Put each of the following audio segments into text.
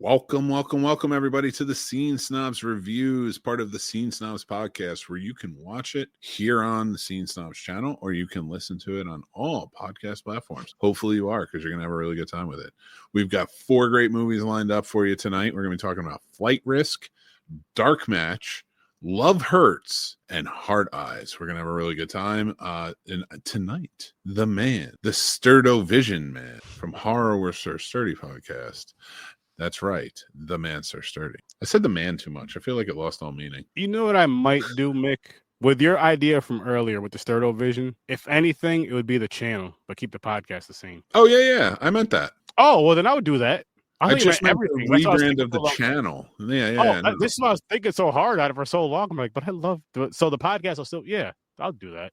Welcome, everybody, to the Scene Snobs Reviews, part of the Scene Snobs podcast, where you can watch it here on the Scene Snobs channel, or you can listen to it on all podcast platforms. Hopefully you are, because you're going to have a really good time with it. We've got 4 great movies lined up for you tonight. We're going to be talking about Flight Risk, Dark Match, Love Hurts, and Hard Eyes. We're going to have a really good time. And tonight, the Sturdo-Vision man from Horror with Sir Sturdy podcast. That's right, the man Sir Sturdy. I said the man too much. I feel like it lost all meaning. You know what I might do, Mick? With your idea from earlier with the Sturdo-Vision, if anything, it would be the channel, but keep the podcast the same. Oh, yeah. I meant that. Oh, well, then I would do that. I just meant everything. The rebrand of the channel. Yeah. No. This is what I was thinking so hard at it for so long. I'm like, but I love it. So the podcast will still, I'll do that.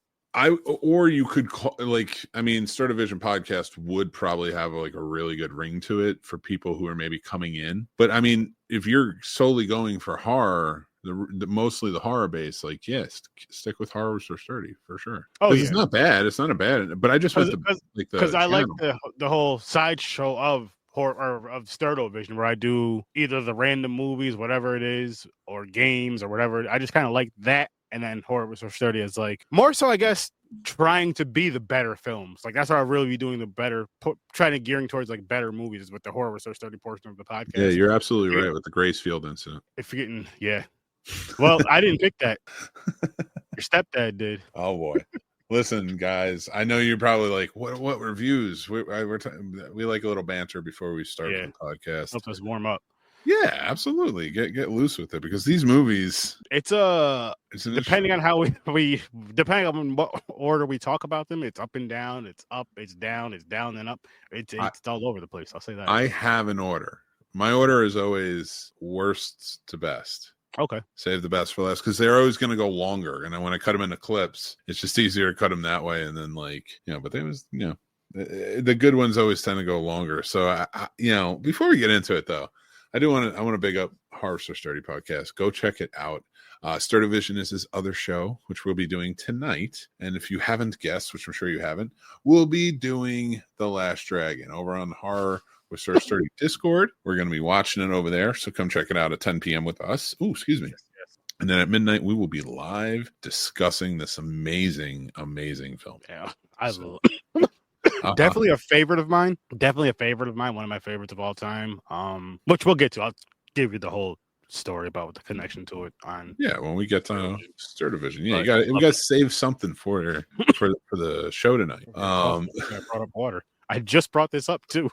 Or you could call, Sturdo-Vision podcast would probably have a really good ring to it for people who are maybe coming in. But I mean, if you're solely going for horror, mostly the horror base, stick with Horror with Sir Sturdy for sure. Oh, yeah. It's not bad. It's not a bad, but I just want because I like the whole sideshow of horror of Sturdo-Vision, where I do either the random movies, whatever it is, or games or whatever. I just kind of like that. And then Horror with Sir Sturdy is more so, I guess, trying to be the better films. That's how I really be doing the better, trying to gearing towards better movies with the Horror with Sir Sturdy portion of the podcast. Yeah, you're absolutely right with the Gracefield incident. If you're getting, well, I didn't pick that. Your stepdad did. Oh boy. Listen, guys, I know you're probably like, what reviews? We like a little banter before we start the podcast. Help us warm up. Yeah, absolutely. Get loose with it, because these movies, it's depending on how we depending on what order we talk about them, it's up and down, it's up, it's down and up. It's all over the place. I'll say that. I have an order. My order is always worst to best. Okay. Save the best for last, because they're always going to go longer. And then when I cut them into clips, it's just easier to cut them that way. And then but they was, the good ones always tend to go longer. So I before we get into it though, I want to big up Horror Sir Sturdy podcast. Go check it out. Sturdo-Vision is his other show, which we'll be doing tonight. And if you haven't guessed, which I'm sure you haven't, we'll be doing The Last Dragon over on Horror with Sir Sturdy Discord. We're going to be watching it over there. So come check it out at 10 p.m. with us. Ooh, excuse me. Yes. And then at midnight, we will be live discussing this amazing, amazing film. Yeah, I love it. Definitely a favorite of mine. One of my favorites of all time. Which we'll get to. I'll give you the whole story about the connection to it on. Yeah, when we get to Sturdo-Vision. Yeah, we got to save something for the show tonight. I brought up water. I just brought this up too.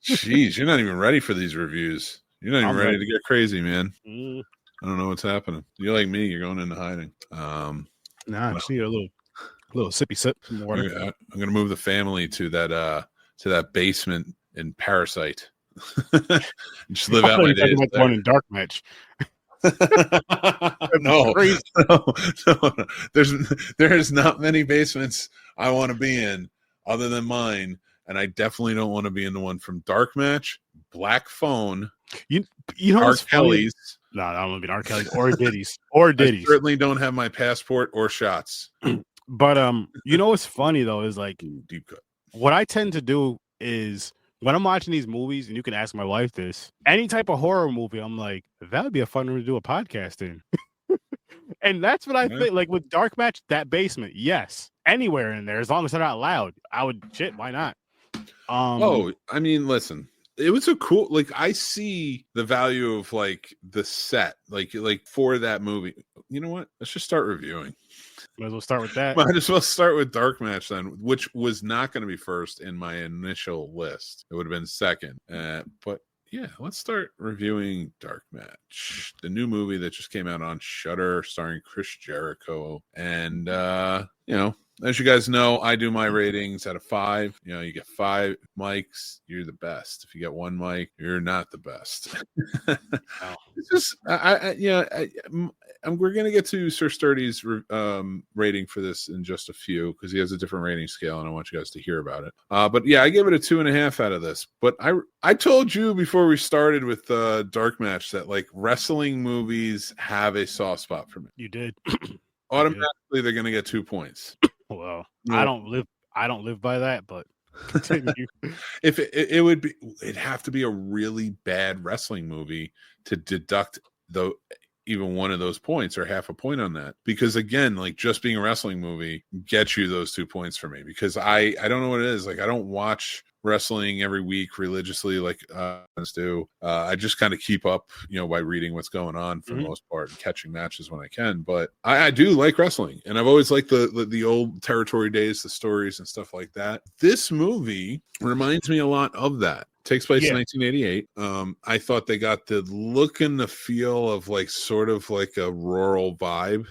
Jeez, you're not even ready for these reviews. You're not even ready to get crazy, man. I don't know what's happening. You're like me. You're going into hiding. I just need a little sippy sip from water. I'm gonna move the family to that basement in Parasite. Just live out my days. One in Dark Match. No. There's not many basements I want to be in other than mine, and I definitely don't want to be in the one from Dark Match, Black Phone, you know, R. Kelly's. No, I don't want to be R. Kelly's or Diddy's I certainly don't have my passport or shots. But you know what's funny though is deep cut. What I tend to do is when I'm watching these movies, and you can ask my wife this, any type of horror movie, I'm like, that would be a fun one to do a podcast in. And that's what I think. With Dark Match, that basement, yes, anywhere in there, as long as they're not loud, I would why not? Listen. It was a cool, I see the value of the set, for that movie. You know what? Let's just start reviewing. Might as well start with that. Might as well start with Dark Match then, which was not going to be first in my initial list. It would have been second. But yeah, let's start reviewing Dark Match, the new movie that just came out on Shudder, starring Chris Jericho. And as you guys know, I do my ratings out of 5. You get 5 mics, you're the best. If you get 1 mic, you're not the best. It's just, we're going to get to Sir Sturdy's rating for this in just a few, because he has a different rating scale, and I want you guys to hear about it. But yeah, I give it a 2.5 out of this. But I told you before we started with Dark Match that wrestling movies have a soft spot for me. You did. Automatically, they're going to get 2 points. Well, yeah. I don't live by that, but Continue. If it would be, it'd have to be a really bad wrestling movie to deduct even one of those points or half a point on that, because again, like just being a wrestling movie gets you those 2 points for me, because I don't know what it is. Like I don't watch wrestling every week religiously like do. I just kind of keep up, by reading what's going on for the most part and catching matches when I can. But I do like wrestling, and I've always liked the old territory days, the stories and stuff like that. This movie reminds me a lot of that. Takes place in 1988. I thought they got the look and the feel of like sort of like a rural vibe.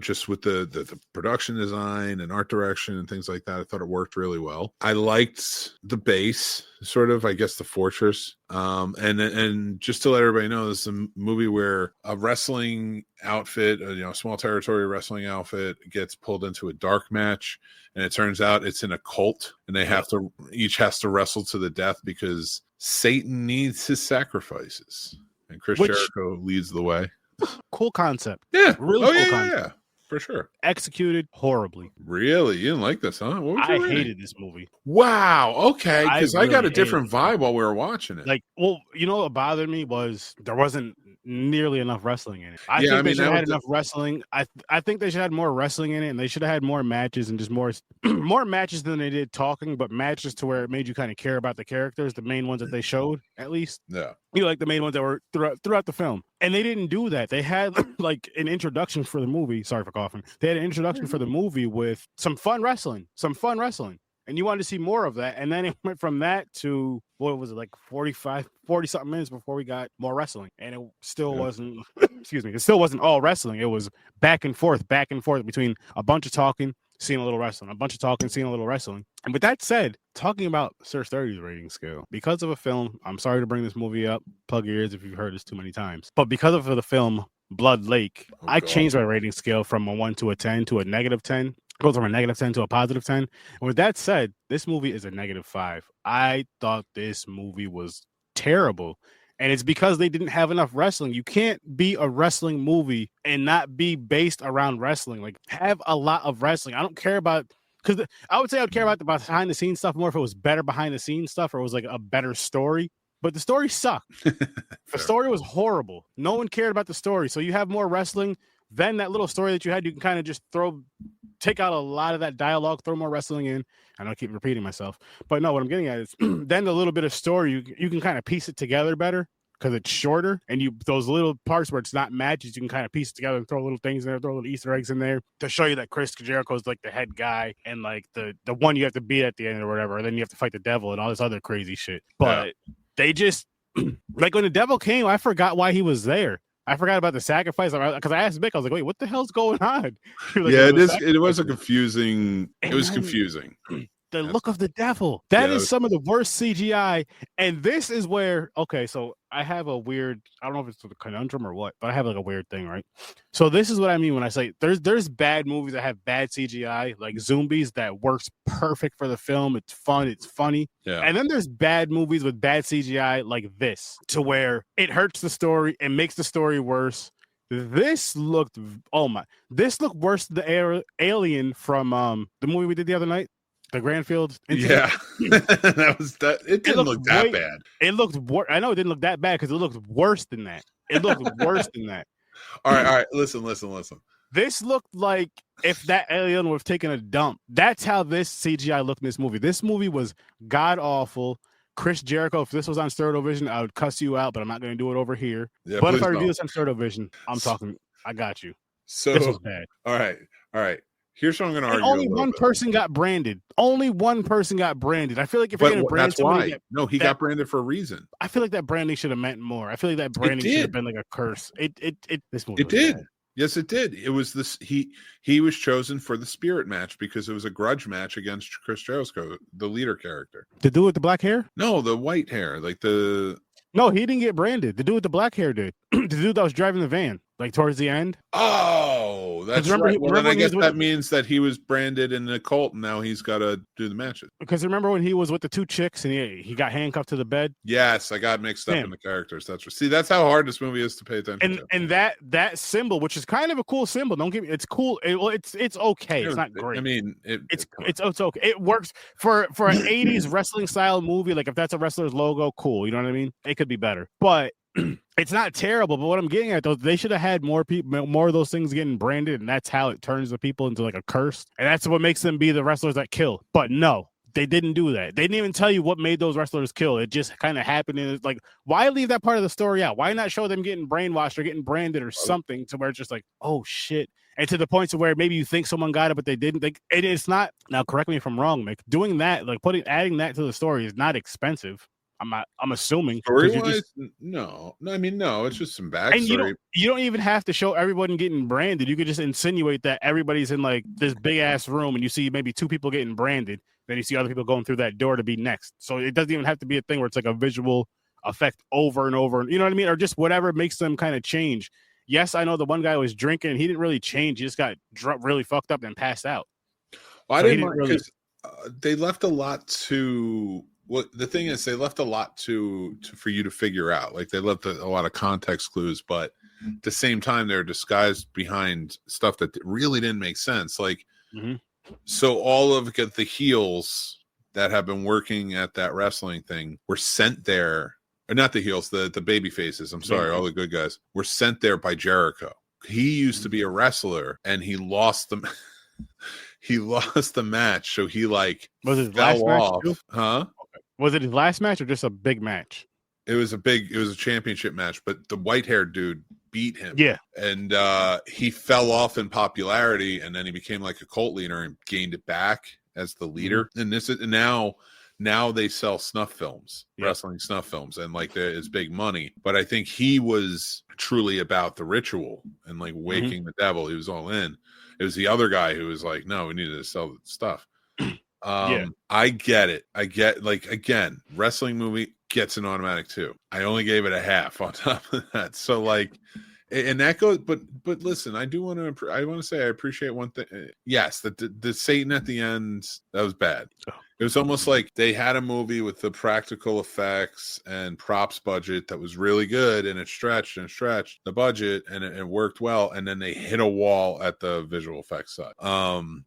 Just with the production design and art direction and things like that. I thought it worked really well. I liked the base, sort of, I guess, the fortress. And just to let everybody know, this is a movie where a wrestling outfit, a small territory wrestling outfit, gets pulled into a dark match, and it turns out it's in a cult, and they each has to wrestle to the death because Satan needs his sacrifices, and Chris Jericho leads the way. Cool concept. Yeah. Really cool concept. Yeah. For sure. Executed horribly. Really? You didn't like this, huh? What was your rating? hated this movie. Wow. Okay. Because I got a really different vibe while we were watching it. Like, well, what bothered me was there wasn't nearly enough wrestling in it. I think they should have had enough wrestling. I think they should have had more wrestling in it, and they should have had more matches and just more matches than they did talking, but matches to where it made you kind of care about the characters, the main ones that they showed, at least. Yeah. Like the main ones that were throughout the film. And they didn't do that. They had like an introduction for the movie. Sorry for coughing. They had an introduction for the movie with some fun wrestling. And you wanted to see more of that. And then it went from that to, what was it, like 40 something minutes before we got more wrestling. And it still wasn't, it still wasn't all wrestling. It was back and forth between a bunch of talking, seeing a little wrestling, a bunch of talking, seeing a little wrestling. And with that said, talking about Sir Sturdy's rating scale, because of a film, I'm sorry to bring this movie up, plug your ears if you've heard this too many times, but because of the film Blood Lake, I changed my rating scale from a 1 to a 10 to a negative 10. Goes from a negative 10 to a positive 10. And with that said, this movie is a negative 5. I thought this movie was terrible. And it's because they didn't have enough wrestling. You can't be a wrestling movie and not be based around wrestling. Like, have a lot of wrestling. I don't care about, because I would say I would care about the behind the scenes stuff more if it was better behind the scenes stuff or it was like a better story. But the story sucked. The story was horrible. No one cared about the story. So you have more wrestling. Then that little story that you had, you can kind of just take out a lot of that dialogue, throw more wrestling in. I know I keep repeating myself, but no, what I'm getting at is then the little bit of story, you can kind of piece it together better because it's shorter, and those little parts where it's not matches, you can kind of piece it together and throw little things in there, throw little Easter eggs in there to show you that Chris Jericho is like the head guy and like the one you have to beat at the end or whatever, and then you have to fight the devil and all this other crazy shit. But they just like when the devil came, I forgot why he was there. I forgot about the sacrifice because I asked Mick, I was like, wait, what the hell's going on? Like, it was confusing. It was confusing. The look of the devil. That is some of the worst CGI. And this is where, okay, so I have a weird, I don't know if it's a conundrum or what, but I have like a weird thing, right? So this is what I mean when I say there's bad movies that have bad CGI, like Zombies, that works perfect for the film. It's fun, it's funny. Yeah. And then there's bad movies with bad CGI like this, to where it hurts the story and makes the story worse. This looked worse than the Alien from the movie we did the other night. The Granfield incident. Yeah, it didn't look that bad. It looked I know it didn't look that bad because it looked worse than that. It looked worse than that. All right. Listen. This looked like if that alien would have taken a dump. That's how this CGI looked in this movie. This movie was god awful. Chris Jericho, if this was on Stereo Vision, I would cuss you out, but I'm not going to do it over here. Yeah, but if I review this on Stereo Vision, I got you. So this was bad. All right. Here's what I'm going to argue. Only one person got branded. Only one person got branded. I feel like if you're going to brand somebody, he got branded for a reason. I feel like that branding should have meant more. I feel like that branding should have been like a curse. This movie. It did. Bad. Yes, it did. It was this. He was chosen for the spirit match because it was a grudge match against Chris Jericho, the leader character. The dude with the black hair? No, the white hair, like the. No, he didn't get branded. The dude with the black hair did. The dude that was driving the van, like towards the end. Oh, Oh, that's right. Well, then I guess that means that he was branded in the cult, and now he's got to do the matches. Because remember when he was with the two chicks and he got handcuffed to the bed? Yes, I got mixed up in the characters. That's how hard this movie is to pay attention to. And that symbol, which is kind of a cool symbol, don't get me. It's cool. It's okay. It's not great. I mean, it's okay. It works for an 80s wrestling style movie. Like if that's a wrestler's logo, cool. You know what I mean? It could be better, but it's not terrible. But what I'm getting at, though, they should have had more people, more of those things getting branded, and that's how it turns the people into like a curse, and that's what makes them be the wrestlers that kill. But no, they didn't do that. They didn't even tell you what made those wrestlers kill. It just kind of happened. And it's like, why leave that part of the story out? Why not show them getting brainwashed or getting branded or something to where it's just like, oh shit. And to the point to where maybe you think someone got it, but they didn't. It's not. Now, correct me if I'm wrong, Mick. Doing that, like adding that to the story is not expensive. I'm assuming. Story-wise, no. I mean, no. It's just some backstory. And you don't even have to show everyone getting branded. You could just insinuate that everybody's in like this big ass room, and you see maybe 2 people getting branded. Then you see other people going through that door to be next. So it doesn't even have to be a thing where it's like a visual effect over and over. You know what I mean? Or just whatever makes them kind of change. Yes, I know the one guy was drinking. He didn't really change. He just got really fucked up and passed out. Well, I didn't because they left a lot to. Well, the thing is, they left a lot to for you to figure out. Like they left a lot of context clues, but at the same time, they're disguised behind stuff that really didn't make sense. Like, so all of the heels that have been working at that wrestling thing were sent there. Or not the heels, the baby faces. I'm sorry, all the good guys were sent there by Jericho. He used to be a wrestler, and he lost them. He lost the match, so he like was his last match too? Huh? Was it his last match or just a big match? It was a championship match, but the white-haired dude beat him. Yeah. And he fell off in popularity, and then he became like a cult leader and gained it back as the leader. And now they sell snuff films, wrestling snuff films, and like it's big money. But I think he was truly about the ritual and like waking the devil. He was all in. It was the other guy who was like, no, we needed to sell the stuff. I get it. I get, like, again, wrestling movie gets an automatic 2. I only gave it a half on top of that. So like, and that goes, but listen, I want to say I appreciate one thing. Yes, the Satan at the end, that was bad. It was almost like they had a movie with the practical effects and props budget that was really good, and it stretched the budget, and it worked well, and then they hit a wall at the visual effects side.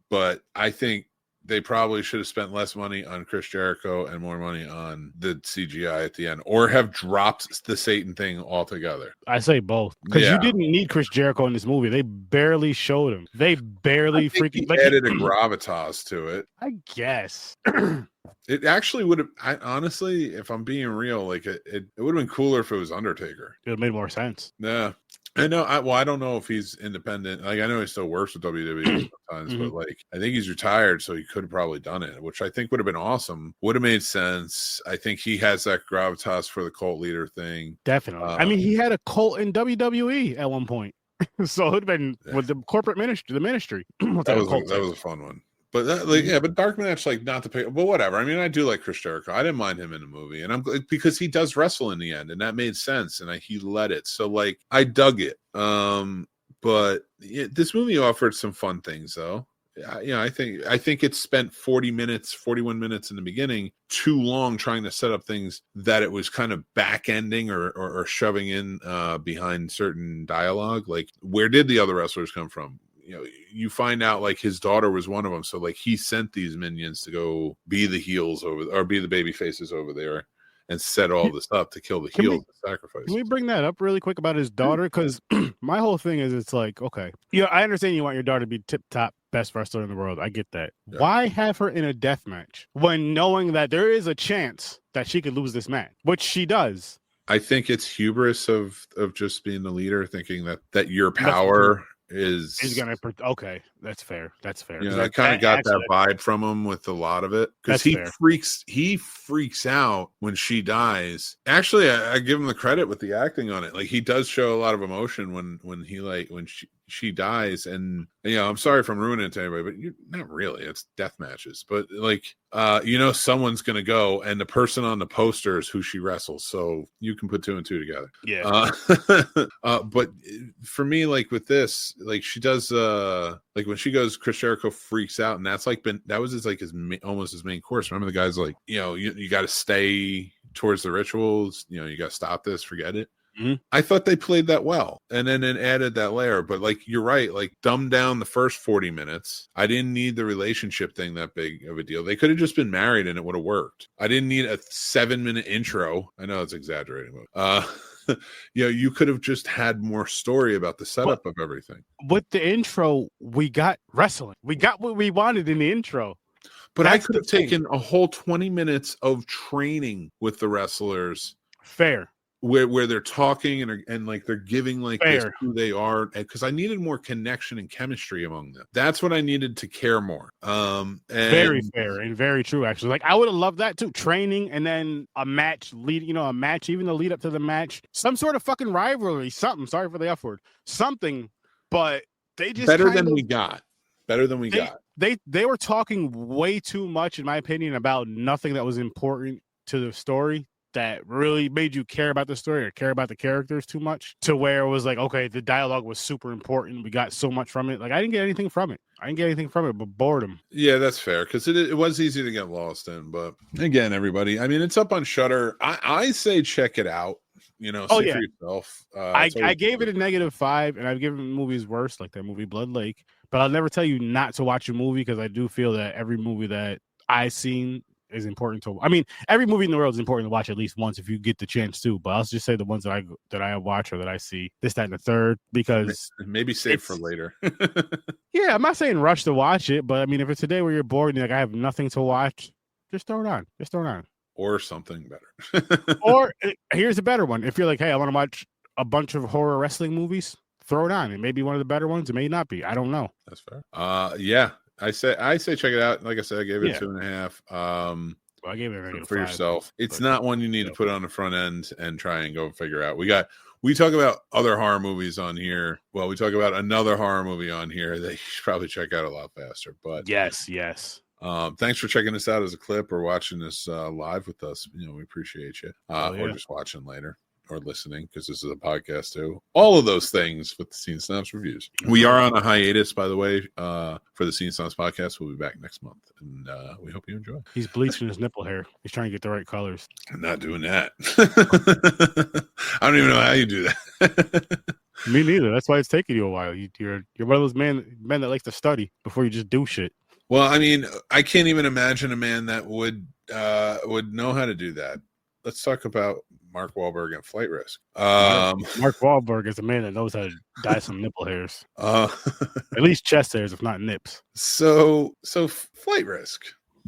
But I think they probably should have spent less money on Chris Jericho and more money on the CGI at the end, or have dropped the Satan thing altogether. I say both, because you didn't need Chris Jericho in this movie. They barely showed him. They barely freaking added a gravitas to it. I guess. It actually would have. Honestly, if I'm being real, like it would have been cooler if it was Undertaker. It would have made more sense. Yeah. I know. I don't know if he's independent. Like, I know he still works with WWE sometimes, but like, I think he's retired, so he could have probably done it, which I think would have been awesome. Would have made sense. I think he has that gravitas for the cult leader thing. Definitely. I mean, he had a cult in WWE at one point, so it would have been with the corporate ministry. The ministry. that was a fun one. But but dark match, like, not to pay, but whatever. I mean, I do like Chris Jericho. I didn't mind him in the movie, and I'm because he does wrestle in the end, and that made sense, and he led it. So like, I dug it. But this movie offered some fun things, though. I think it spent 41 minutes in the beginning too long trying to set up things that it was kind of back ending or shoving in behind certain dialogue. Like, where did the other wrestlers come from? You find out like his daughter was one of them. So like, he sent these minions to go be the heels or be the baby faces over there and set all this up to kill the heels and sacrifice. Can we bring that up really quick about his daughter? Because my whole thing is, it's like, okay, I understand you want your daughter to be tip top best wrestler in the world. I get that. Yeah. Why have her in a death match when knowing that there is a chance that she could lose this match, which she does? I think it's hubris of just being the leader, thinking that your power is gonna. Okay, that's fair. I kind of got that vibe from him with a lot of it, because he freaks out when she dies. Actually, I give him the credit with the acting on it. Like, he does show a lot of emotion when she dies, and I'm sorry if I'm ruining it to anybody, but you're not really. It's death matches, but like someone's gonna go, and the person on the poster is who she wrestles, so you can put two and two together. Yeah. But for me, like with this, like she does, like when she goes, Chris Jericho freaks out, and that's like that was almost his main course. Remember, the guy's like, you got to stay towards the rituals. You got to stop this, forget it. Mm-hmm. I thought they played that well, and then it added that layer. But like you're right, like dumb down the first 40 minutes. I didn't need the relationship thing that big of a deal. They could have just been married and it would have worked. I didn't need a 7-minute intro. I know it's exaggerating, but you could have just had more story about the setup of everything. With the intro, we got wrestling. We got what we wanted in the intro. But I could have taken a whole 20 minutes of training with the wrestlers. Fair. Where they're talking and like they're giving like this, who they are, because I needed more connection and chemistry among them. That's what I needed to care more. And very fair and very true, actually. Like I would have loved that too. Training and then a match even the lead up to the match, some sort of fucking rivalry, something. Sorry for the F word, something. But they just better than we got. They were talking way too much, in my opinion, about nothing that was important to the story, that really made you care about the story or care about the characters too much, to where it was like, okay, the dialogue was super important. We got so much from it. Like I didn't get anything from it but boredom. Yeah, that's fair, because it was easy to get lost in. But again, everybody, I mean, it's up on Shudder. I say check it out. See for yourself. I gave it a -5, and I've given movies worse, like that movie Blood Lake. But I'll never tell you not to watch a movie, because I do feel that every movie that I've seen is important to. I mean, every movie in the world is important to watch at least once if you get the chance to. But I'll just say the ones that I watch or that I see this, that, and the third, because maybe save for later. Yeah, I'm not saying rush to watch it, but I mean, if it's a day where you're bored and you're like, I have nothing to watch, just throw it on. Or something better. Or here's a better one. If you're like, hey, I want to watch a bunch of horror wrestling movies, throw it on. It may be one of the better ones. It may not be. I don't know. That's fair. Yeah. I say check it out. Like I said, I gave it 2.5. I gave it a for yourself. It's not one you need to put on the front end and try and go figure out. We talk about other horror movies on here. Well, we talk about another horror movie on here that you should probably check out a lot faster. But yes. Thanks for checking this out as a clip or watching this live with us. We appreciate you. Or just watching later. Or listening, because this is a podcast too. All of those things with the Scene Snobs Reviews. We are on a hiatus, by the way, for the Scene Snobs podcast. We'll be back next month, and we hope you enjoy. He's bleaching his nipple hair. He's trying to get the right colors. I'm not doing that. I don't even know how you do that. Me neither. That's why it's taking you a while. You're one of those men that likes to study before you just do shit. Well, I mean, I can't even imagine a man that would know how to do that. Let's talk about Mark Wahlberg and Flight Risk. Mark Wahlberg is a man that knows how to dye some nipple hairs. At least chest hairs, if not nips. So Flight Risk.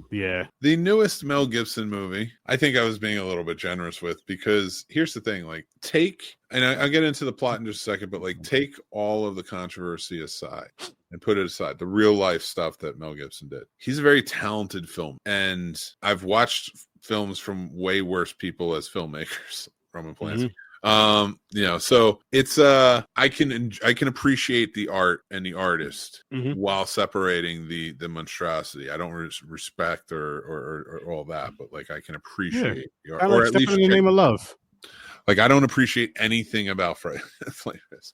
Yeah. The newest Mel Gibson movie, I think I was being a little bit generous with, because here's the thing, like I'll get into the plot in just a second, but like take all of the controversy aside and put it aside, the real life stuff that Mel Gibson did. He's a very talented film, and I've watched films from way worse people as filmmakers. Roman Polanski. So it's I can appreciate the art and the artist while separating the monstrosity. I don't respect or all that, but like I can appreciate the art, or at least in the name of love. Like I don't appreciate anything about Flight Risk.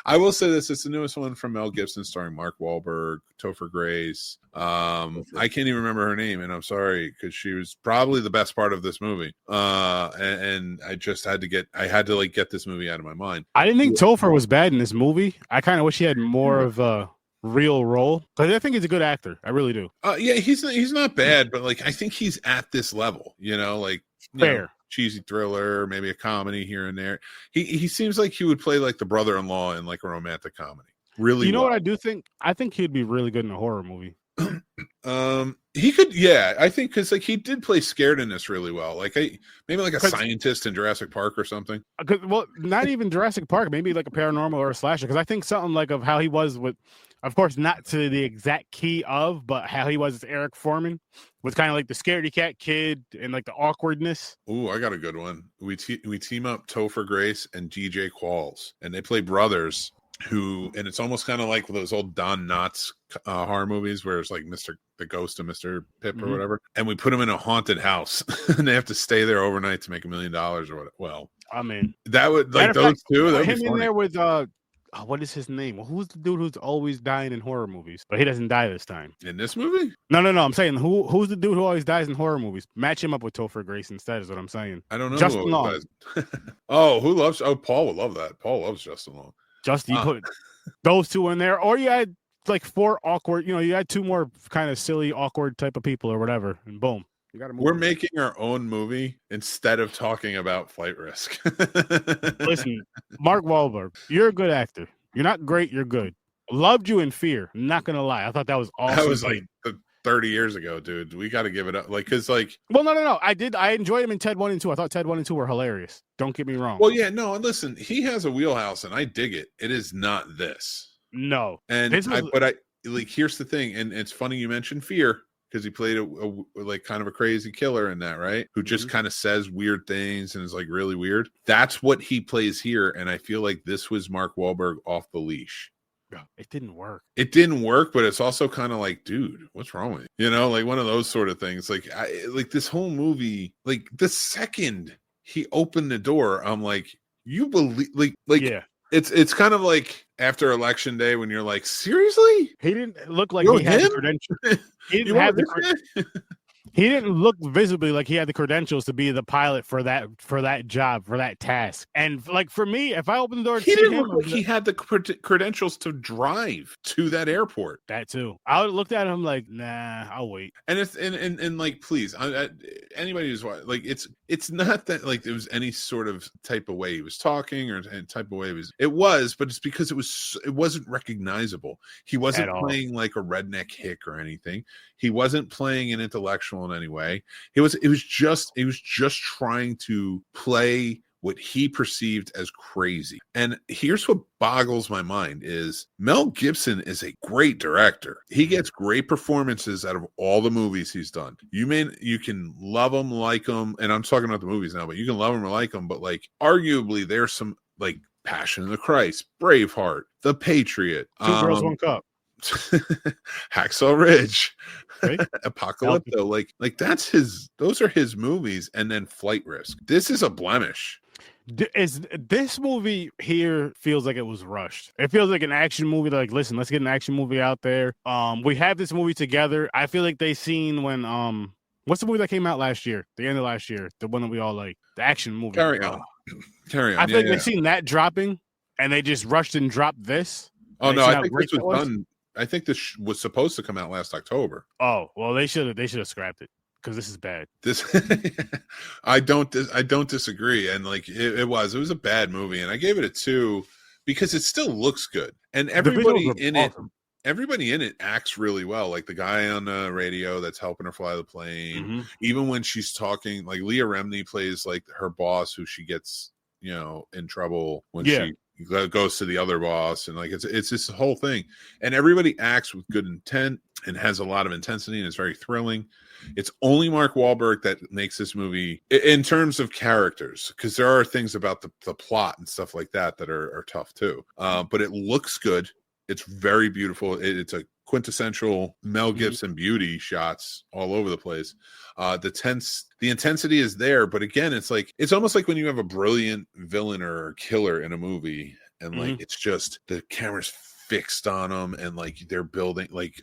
I will say this: it's the newest one from Mel Gibson, starring Mark Wahlberg, Topher Grace. I can't even remember her name, and I'm sorry, because she was probably the best part of this movie. And I just had to get this movie out of my mind. I didn't think Topher was bad in this movie. I kind of wish he had more of a real role, because I think he's a good actor. I really do. Yeah, he's not bad, but like I think he's at this level. Fair. Cheesy thriller, maybe a comedy here and there. He seems like he would play like the brother-in-law in like a romantic comedy. Really, what I do think? I think he'd be really good in a horror movie. He could, yeah. I think because like he did play scared in this really well. Like maybe like a scientist in Jurassic Park or something. Well, not even Jurassic Park. Maybe like a paranormal or a slasher. Because I think something like of how he was with. Of course, not to the exact key of, but how he was as Eric Foreman, with kind of like the scaredy cat kid and like the awkwardness. Ooh, I got a good one. We team up Topher Grace and DJ Qualls, and they play brothers. and it's almost kind of like those old Don Knotts horror movies where it's like the ghost of Mr. Pip or whatever, and we put him in a haunted house and they have to stay there overnight to make $1 million or what. Well, I mean, that would like those two. That would him be in funny. there with what is his name? Who's the dude who's always dying in horror movies, but he doesn't die this time? In this movie? No. I'm saying who's the dude who always dies in horror movies? Match him up with Topher Grace instead. Is what I'm saying. I don't know. Justin Long. Who loves? Oh, Paul would love that. Paul loves Justin Long. Just you put those two in there, or you had like 4 awkward. You had 2 more kind of silly, awkward type of people or whatever, and boom. We're making our own movie instead of talking about Flight Risk. Listen, Mark Wahlberg, you're a good actor. You're not great. You're good. Loved you in Fear. I'm not gonna lie. I thought that was awesome. That was like 30 years ago, dude. We got to give it up. Like, cause like, well, no. I enjoyed him in Ted 1 and 2. I thought Ted 1 and 2 were hilarious. Don't get me wrong. Well, yeah, no. And listen, he has a wheelhouse, and I dig it. It is not this. No. And here's the thing, and it's funny you mentioned Fear. Because he played a like kind of a crazy killer in that, right? Who just kind of says weird things and is like really weird. That's what he plays here, and I feel like this was Mark Wahlberg off the leash. It didn't work. It didn't work, but it's also kind of like, dude, what's wrong with you? Like one of those sort of things. Like this whole movie, like the second he opened the door, I'm like, you believe, like yeah. It's kind of like after election day when you're like, seriously? He didn't look like he had the credentials. He didn't have he didn't look visibly like he had the credentials to be the pilot for that job, for that task. And like for me, if I opened the door, he didn't look like he had the credentials to drive to that airport. That too. I would looked at him like, nah, I'll wait. And it's and like, please, anybody who's like, it's not that like there was any sort of type of way he was talking or type of way it was, but it's because it wasn't recognizable. He wasn't playing like a redneck hick or anything. He wasn't playing an intellectual in any way. He was just trying to play what he perceived as crazy. And here's what boggles my mind is Mel Gibson is a great director. He gets great performances out of all the movies he's done. You can love him, like him, and I'm talking about the movies now, but you can love him or like him, but like arguably there's some like Passion of the Christ, Braveheart, The Patriot, Two Girls, One Cup, Hacksaw Ridge, right? Apocalypto, like those are his movies. And then Flight Risk, this is a blemish. This movie here feels like it was rushed. It feels like an action movie. Like, listen, let's get an action movie out there. We have this movie together. I feel like they seen when what's the movie that came out last year, the end of last year, the one that we all like, the action movie. Carry on. I feel like they seen that dropping and they just rushed and dropped this. Oh no, I think this was done. I think this was supposed to come out last October. Oh well, they should have scrapped it because this is bad. I don't disagree. And like it was a bad movie, and I gave it a 2 because it still looks good, and everybody in it acts really well. Like the guy on the radio that's helping her fly the plane, even when she's talking, like Leah Remini plays like her boss, who she gets in trouble when she goes to the other boss, and like it's this whole thing, and everybody acts with good intent and has a lot of intensity, and it's very thrilling. It's only Mark Wahlberg that makes this movie in terms of characters, because there are things about the plot and stuff like that are tough too, but it looks good. It's very beautiful. It's a quintessential Mel Gibson beauty shots all over the place. The intensity is there, but again, it's almost like when you have a brilliant villain or killer in a movie, and like it's just the camera's fixed on them, and like they're building like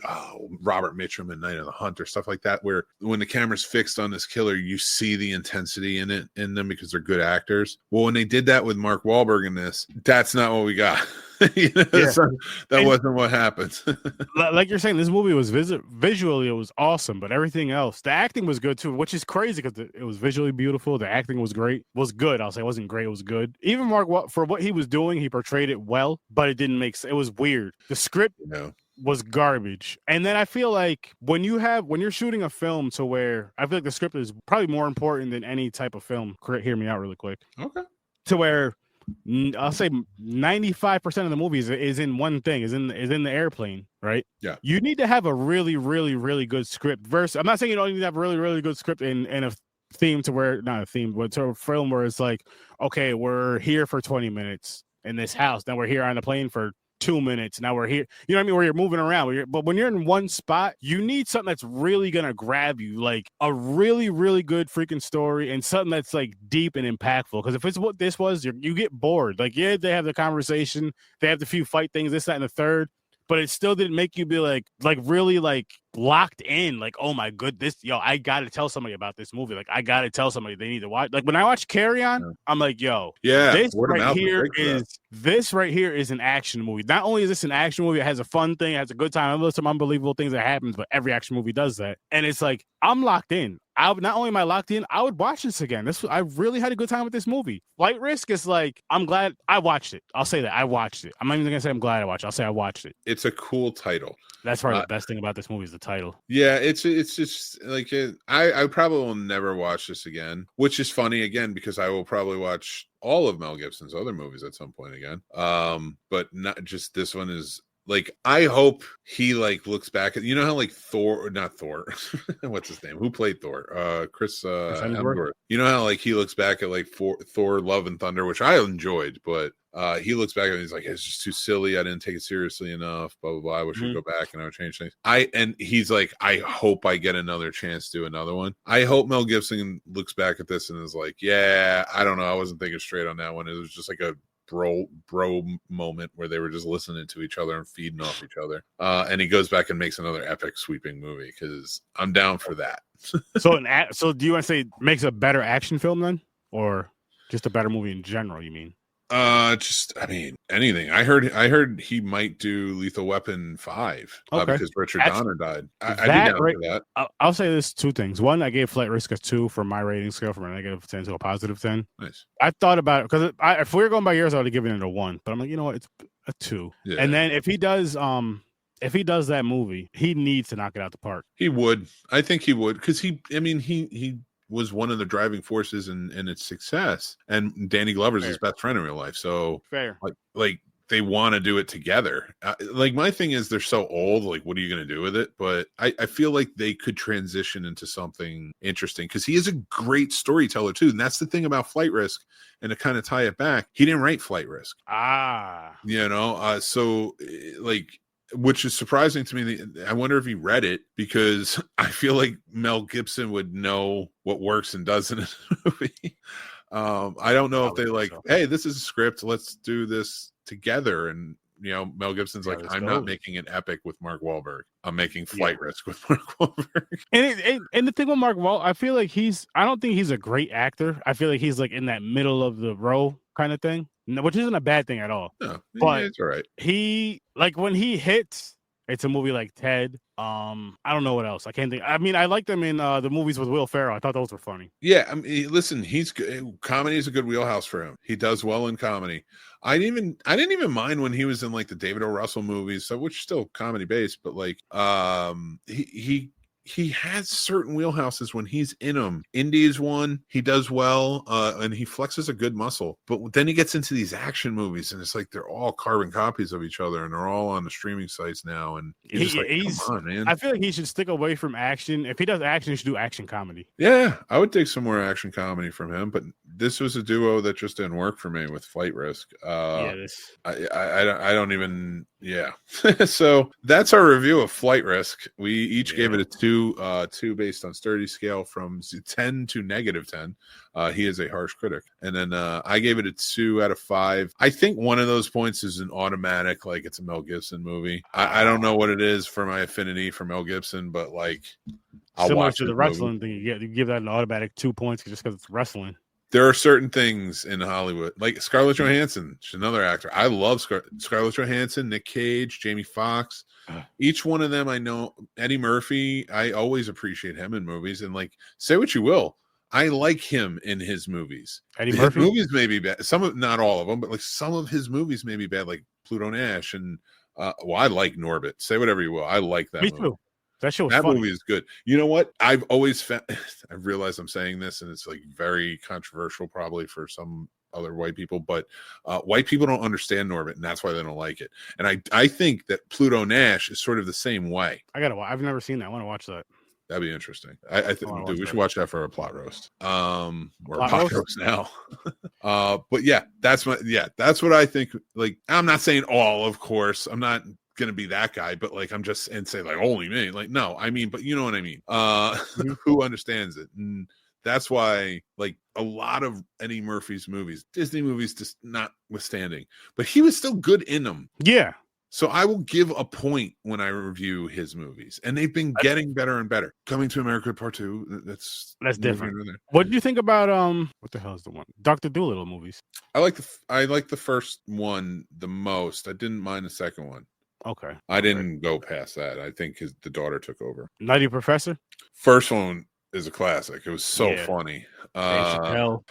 Robert Mitchum in Night of the Hunt or stuff like that, where when the camera's fixed on this killer, you see the intensity in them because they're good actors. Well, when they did that with Mark Wahlberg in this, that's not what we got. That wasn't what happened. Like you're saying, this movie was visually, it was awesome, but everything else, the acting was good too, which is crazy because it was visually beautiful. The acting was great, was good. I'll say it wasn't great, it was good. Even Mark, for what he was doing, he portrayed it well, but it didn't make sense. It was weird. The script was garbage. And then I feel like when you're shooting a film to where I feel like the script is probably more important than any type of film. Hear me out really quick. Okay. To where I'll say 95% of the movies is in one thing, is in the airplane, right? Yeah. You need to have a really, really, really good script. I'm not saying you don't need to have a really, really good script in a theme to where, not a theme, but to a film where it's like, okay, we're here for 20 minutes in this house. Then we're here on the plane for 2 minutes. Now we're here. You know what I mean? Where you're moving around. But when you're in one spot, you need something that's really gonna grab you, like a really, really good freaking story and something that's like deep and impactful. Because if it's what this was, you get bored. Like, yeah, they have the conversation, they have the few fight things, this, that, and the third. But it still didn't make you be like really like locked in. Like, oh my goodness, I gotta tell somebody about this movie. Like, I gotta tell somebody they need to watch. Like when I watch Carry On, I'm like, this right here is an action movie. Not only is this an action movie, it has a fun thing, it has a good time. There's some unbelievable things that happens, but every action movie does that. And it's like I'm locked in. Not only am I locked in, I would watch this again. I really had a good time with this movie. Flight Risk is like, I'm glad I watched it. I'll say that I watched it. I'm not even gonna say I'm glad I watched it. I'll say I watched it. It's a cool title. That's probably the best thing about this movie is the title. Yeah, it's just like I probably will never watch this again, which is funny again because I will probably watch all of Mel Gibson's other movies at some point again. But not just this one is. Like, I hope he like looks back at, you know how like not Thor, what's his name? Who played Thor? Chris Hemsworth. You know how like he looks back at like Thor: Love and Thunder, which I enjoyed, but he looks back and he's like, it's just too silly. I didn't take it seriously enough. Blah blah blah. I wish we'd go back and I would change things. And he's like, I hope I get another chance to do another one. I hope Mel Gibson looks back at this and is like, yeah, I don't know, I wasn't thinking straight on that one. It was just like a bro moment where they were just listening to each other and feeding off each other. And he goes back and makes another epic sweeping movie because I'm down for that. So do you want to say makes a better action film then, or just a better movie in general? You mean? Anything. I heard he might do Lethal Weapon 5 because Richard Donner died. I'd be down for that. I'll say this: 2 things. One, I gave Flight Risk a 2 for my rating scale from a -10 to a +10. Nice. I thought about it because if we were going by years, I would have given it a 1. But I'm like, you know what? It's a 2. Yeah. And then if he does that movie, he needs to knock it out the park. He would. I think he would because he was one of the driving forces in its success, and Danny Glover's his best friend in real life. So fair, like they want to do it together. Like my thing is they're so old. Like, what are you going to do with it? But I feel like they could transition into something interesting because he is a great storyteller too. And that's the thing about Flight Risk. And to kind of tie it back, he didn't write Flight Risk. So like. Which is surprising to me. I wonder if he read it because I feel like Mel Gibson would know what works and doesn't in a movie. I don't know if they like, hey, this is a script. Let's do this together. And, Mel Gibson's like, I'm not making an epic with Mark Wahlberg. I'm making Flight Risk with Mark Wahlberg. And the thing with Mark Wahlberg, I feel like I don't think he's a great actor. I feel like he's like in that middle of the row kind of thing. Which isn't a bad thing at all. No, but it's all right. He like when he hits, it's a movie like Ted. I don't know what else. I can't think. I mean, I like them in the movies with Will Ferrell. I thought those were funny. Yeah, listen, he's good. Comedy is a good wheelhouse for him. He does well in comedy. I didn't even mind when he was in like the David O. Russell movies, so which is still comedy based, but like he has certain wheelhouses when he's in them. Indy is one. He does well, and he flexes a good muscle. But then he gets into these action movies, and it's like they're all carbon copies of each other, and they're all on the streaming sites now. And he's come on, man. I feel like he should stick away from action. If he does action, he should do action comedy. Yeah, I would dig some more action comedy from him. But this was a duo that just didn't work for me with Flight Risk. I don't even. Yeah. So that's our review of Flight Risk. We each gave it a 2 based on Sturdy scale from 10 to -10. He is a harsh critic. And then I gave it a 2 out of 5. I think one of those points is an automatic, like it's a Mel Gibson movie. I don't know what it is for my affinity for Mel Gibson, but like I'll similar watch to the wrestling thing, you give that an automatic 2 points just because it's wrestling. There are certain things in Hollywood, like Scarlett Johansson. She's another actor. I love Scarlett Johansson, Nick Cage, Jamie Foxx. Each one of them, I know. Eddie Murphy, I always appreciate him in movies. And like, say what you will, I like him in his movies. Eddie Murphy movies may be bad. Not all of them, but like some of his movies may be bad, like Pluto Nash and I like Norbit. Say whatever you will. I like that. Me movie. Too. That movie is good. You know what? I've always found, I realize I'm saying this and it's like very controversial probably for some other white people, but white people don't understand Norbit and that's why they don't like it. And I think that Pluto Nash is sort of the same way. I've never seen that. I want to watch that. That'd be interesting. I think, dude, we should watch that for a plot roast. Or a plot roast now. But yeah, that's what I think. Like, I'm not saying all, of course. I'm not gonna be that guy, but like, I'm just and say like only me. Like, no, I mean, but you know what I mean. Who understands it? And that's why, like, a lot of Eddie Murphy's movies, Disney movies, just notwithstanding, but he was still good in them. Yeah. So I will give a point when I review his movies, and they've been getting better and better. Coming to America Part 2, that's different. What did you think about what the hell is the one? Dr. Dolittle movies. I like the first one the most. I didn't mind the second one. Okay. I didn't go past that. I think the daughter took over. Nutty Professor? First one is a classic. It was so funny.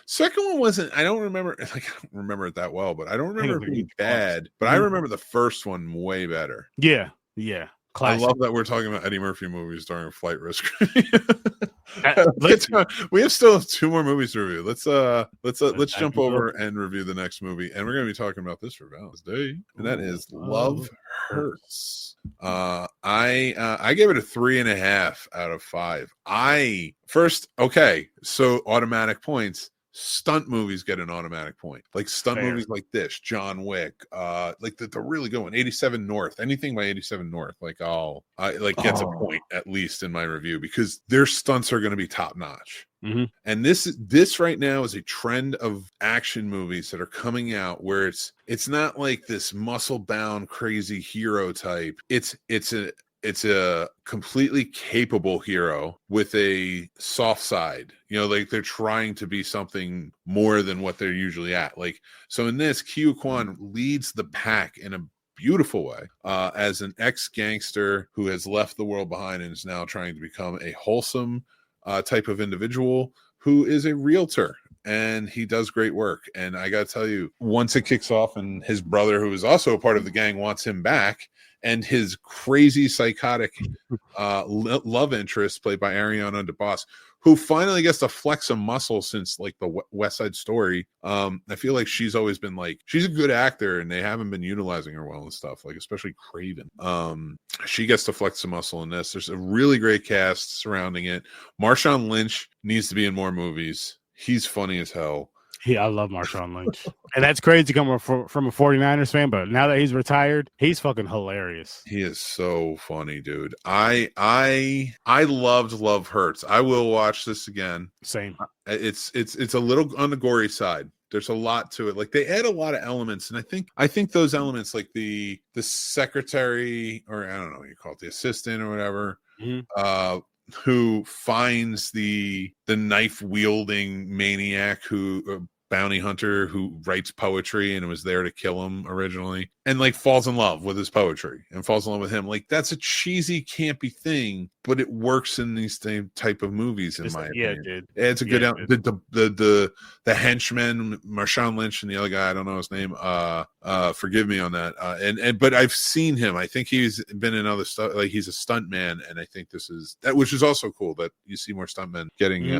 Second one wasn't. I don't remember. Like, I don't remember it that well, but I don't remember it being bad. But I remember the first one way better. Yeah. Classic. I love that we're talking about Eddie Murphy movies during Flight Risk. We still have 2 more movies to review. Let's jump over and review the next movie, and we're going to be talking about this for Valentine's Day, and that is Love Hurts. I gave it a 3.5 out of 5. So automatic points. Stunt movies get an automatic point. Like stunt movies like this, John Wick, like the really good one, 87 North. Anything by 87 North, like gets a point at least in my review, because their stunts are going to be top notch. Mm-hmm. And this right now is a trend of action movies that are coming out where it's not like this muscle bound crazy hero type. It's a completely capable hero with a soft side. You know, like they're trying to be something more than what they're usually at. Like, so in this, Kyu Kwan leads the pack in a beautiful way as an ex-gangster who has left the world behind and is now trying to become a wholesome type of individual who is a realtor. And he does great work. And I got to tell you, once it kicks off and his brother, who is also a part of the gang, wants him back, and his crazy psychotic love interest, played by Ariana DeBose, who finally gets to flex some muscle since like the West Side Story. I feel like she's always been like, she's a good actor and they haven't been utilizing her well and stuff, like especially Craven. She gets to flex some muscle in this. There's a really great cast surrounding it. Marshawn Lynch needs to be in more movies. He's funny as hell. I love Marshawn Lynch. And that's crazy coming from a 49ers fan, but now that he's retired, he's fucking hilarious. He is so funny, dude. I loved Love Hurts. I will watch this again. Same. It's a little on the gory side. There's a lot to it. Like they add a lot of elements, and I think those elements, like the secretary, or I don't know what you call it, the assistant or whatever, who finds the knife wielding maniac who bounty hunter who writes poetry and was there to kill him originally, and like falls in love with his poetry and falls in love with him. Like that's a cheesy, campy thing, but it works in these same type of movies, in my opinion. Dude. It's a good the henchman, Marshawn Lynch, and the other guy, I don't know his name. Forgive me on that. But I've seen him. I think he's been in other stuff. Like he's a stunt man, and I think this is that, which is also cool that you see more stuntmen getting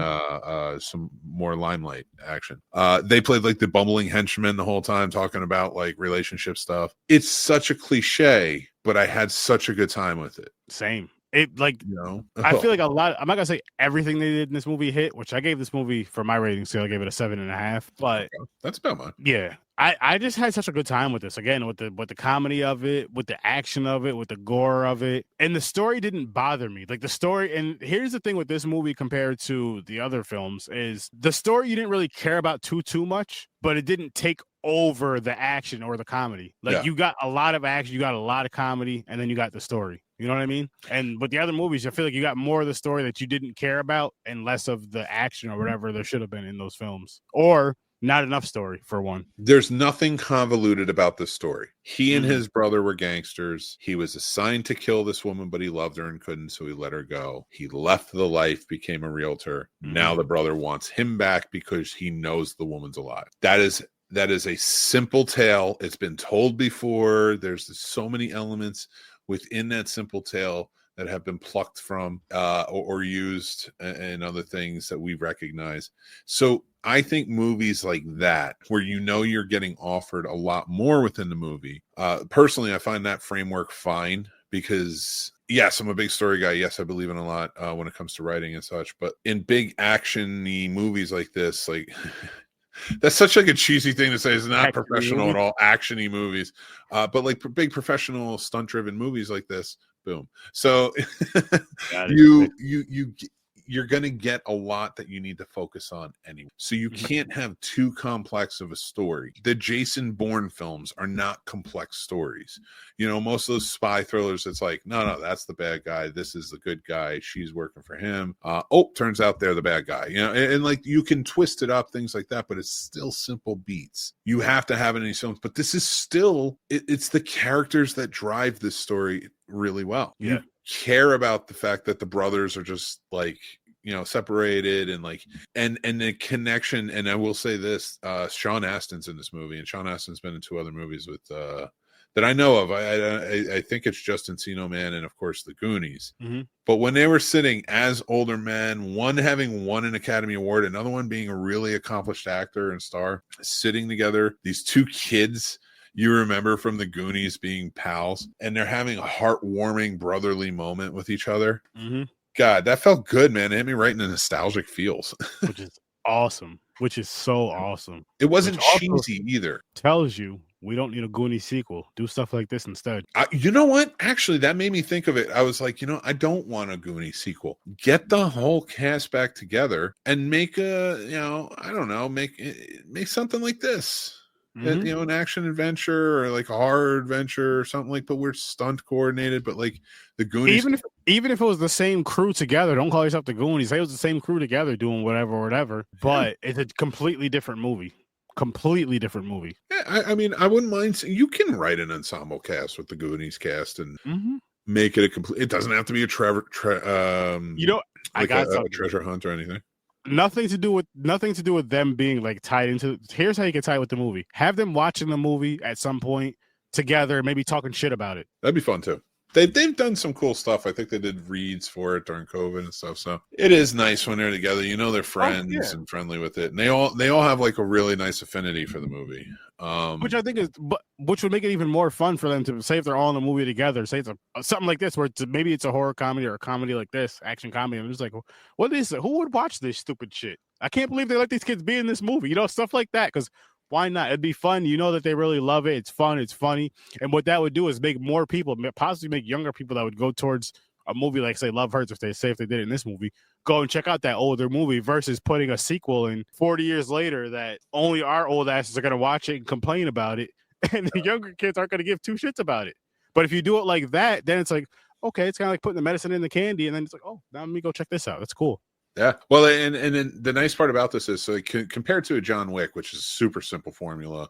some more limelight action. They played like the bumbling henchman the whole time, talking about like relationship stuff. It's such a cliche, but I had such a good time with it. Same. It like, you know, I feel like a lot. I'm not gonna say everything they did in this movie hit, which I gave this movie for my rating scale. I gave it a 7.5. But that's about mine. Yeah, I just had such a good time with this. Again, with the comedy of it, with the action of it, with the gore of it, and the story didn't bother me. Like the story, and here's the thing with this movie compared to the other films is the story you didn't really care about too much, but it didn't take over the action or the comedy. Like you got a lot of action, you got a lot of comedy, and then you got the story. You know what I mean? And with the other movies, I feel like you got more of the story that you didn't care about and less of the action or whatever there should have been in those films. Or not enough story, for one. There's nothing convoluted about this story. He and his brother were gangsters. He was assigned to kill this woman, but he loved her and couldn't, so he let her go. He left the life, became a realtor. Now the brother wants him back because he knows the woman's alive. That is a simple tale. It's been told before. There's so many elements within that simple tale that have been plucked from or used in other things that we recognize. So I think movies like that, where you know you're getting offered a lot more within the movie, personally, I find that framework fine, because Yes, I'm a big story guy. Yes, I believe in a lot when it comes to writing and such. But in big action-y movies like this, like that's such like a cheesy thing to say. It's not professional at all. Action-y movies, but like big professional stunt-driven movies like this, boom. So you're going to get a lot that you need to focus on anyway. So you can't have too complex of a story. The Jason Bourne films are not complex stories. You know, most of those spy thrillers, it's like, no, that's the bad guy. This is the good guy. She's working for him. Turns out they're the bad guy. You know, and like you can twist it up, things like that, but it's still simple beats. You have to have it in these films, but this is still, it's the characters that drive this story really well. Yeah. You care about the fact that the brothers are just like, you know, separated and like and the connection. And I will say this, Sean Astin's in this movie, and Sean Astin's been in 2 other movies with that I know of. I think it's just Encino Man and of course the Goonies. But when they were sitting as older men, one having won an Academy Award, another one being a really accomplished actor and star, sitting together, these 2 kids you remember from the Goonies being pals, and they're having a heartwarming brotherly moment with each other. God, that felt good, man. It hit me right in the nostalgic feels. Which is awesome. Which is so awesome. It wasn't cheesy either. Tells you we don't need a Goonies sequel. Do stuff like this instead. You know what? Actually, that made me think of it. I was like, you know, I don't want a Goonies sequel. Get the whole cast back together and make a, you know, I don't know, make something like this. You know, an action adventure or like a horror adventure or something like, but we're stunt coordinated, but like the Goonies. Even if it was the same crew together, don't call yourself the Goonies. Say it was the same crew together doing whatever. But it's a completely different movie. Yeah, I mean, I wouldn't mind. You can write an ensemble cast with the Goonies cast and make it a complete. It doesn't have to be a you know, like a treasure hunt or anything. Nothing to do with them being like tied into. Here's how you get tied with the movie. Have them watching the movie at some point together, maybe talking shit about it. That'd be fun too. They've done some cool stuff. I think they did reads for it during COVID and stuff. So it is nice when they're together. You know, they're friends and friendly with it, and they all have like a really nice affinity for the movie. Which I think which would make it even more fun for them to say if they're all in a movie together. Say it's something like this where maybe it's a horror comedy or a comedy like this, action comedy. I'm just like, what is it? Who would watch this stupid shit? I can't believe they let these kids be in this movie. You know, stuff like that. Because why not? It'd be fun. You know that they really love it. It's fun. It's funny. And what that would do is make more people, possibly make younger people that would go towards a movie like, say, Love Hurts, if they did it in this movie, go and check out that older movie versus putting a sequel in 40 years later that only our old asses are going to watch it and complain about it. And the younger kids aren't going to give 2 shits about it. But if you do it like that, then it's like, okay, it's kind of like putting the medicine in the candy. And then it's like, oh, now let me go check this out. That's cool. Yeah. Well, and then the nice part about this is, so compared to a John Wick, which is a super simple formula,